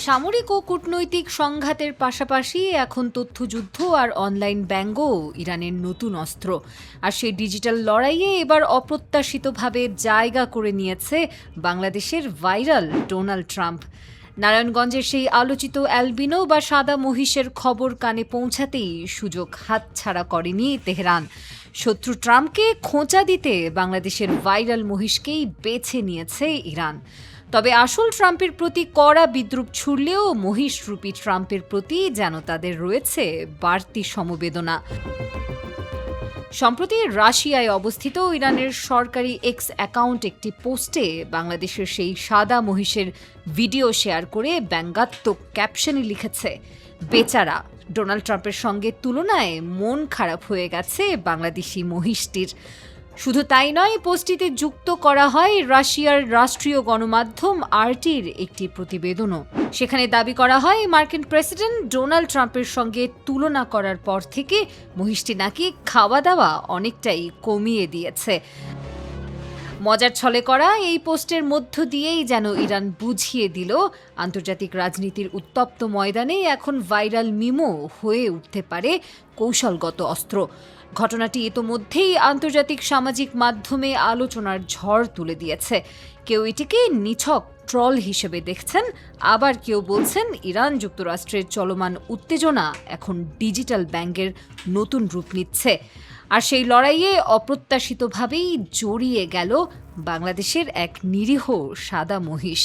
সামরিক ও কূটনৈতিক সংঘাতের পাশাপাশি এখন তথ্যযুদ্ধ আর অনলাইন ব্যঙ্গও ইরানের নতুন অস্ত্র। আর সেই ডিজিটাল লড়াইয়ে এবার অপ্রত্যাশিতভাবে জায়গা করে নিয়েছে বাংলাদেশের ভাইরাল ডোনাল্ড ট্রাম্প। নারায়ণগঞ্জের সেই আলোচিত অ্যালবিনো বা সাদা মহিষের খবর কানে পৌঁছাতেই সুযোগ হাতছাড়া করেনি তেহরান। শত্রু ট্রাম্পকে খোঁচা দিতে বাংলাদেশের ভাইরাল মহিষকেই বেছে নিয়েছে ইরান। তবে আসল ট্রাম্পের প্রতি কড়া বিদ্রূপ ছুড়লেও মহিষরূপী ট্রাম্পের প্রতি যেন তাদের রয়েছে বাড়তি সমবেদনা। সম্প্রতি রাশিয়ায় অবস্থিত ইরানের সরকারি এক্স অ্যাকাউন্ট একটি পোস্টে বাংলাদেশের সেই সাদা মহিষের ভিডিও শেয়ার করে ব্যঙ্গাত্মক ক্যাপশনে লিখেছে, বেচারা ডোনাল্ড ট্রাম্পের সঙ্গে তুলনায় মন খারাপ হয়ে গেছে বাংলাদেশি মহিষটির। শুধু তাই নয়, পোস্টটিতে যুক্ত করা হয় রাশিয়ার রাষ্ট্রীয় গণমাধ্যম আরটির একটি প্রতিবেদনও। সেখানে দাবি করা হয় মার্কিন প্রেসিডেন্ট ডোনাল্ড ট্রাম্পের সঙ্গে তুলনা করার পর থেকে মহিষটি নাকি খাওয়া দাওয়া অনেকটাই কমিয়ে দিয়েছে। মজার ছলে করা এই পোস্টের মধ্য দিয়েই যেন ইরান বুঝিয়ে দিল আন্তর্জাতিক রাজনীতির উত্তপ্ত ময়দানে এখন ভাইরাল মিমও হয়ে উঠতে পারে কৌশলগত অস্ত্র। ঘটনাটি ইতোমধ্যেই আন্তর্জাতিক সামাজিক মাধ্যমে আলোচনার ঝড় তুলে দিয়েছে। কেউ এটিকে নিছক ট্রল হিসেবে দেখছেন, আবার কেউ বলছেন ইরান যুক্তরাষ্ট্রের চলমান উত্তেজনা এখন ডিজিটাল ব্যঙ্গের নতুন রূপ নিচ্ছে। আর সেই লড়াইয়ে অপ্রত্যাশিতভাবেই জড়িয়ে গেল বাংলাদেশের এক নিরীহ সাদা মহিষ।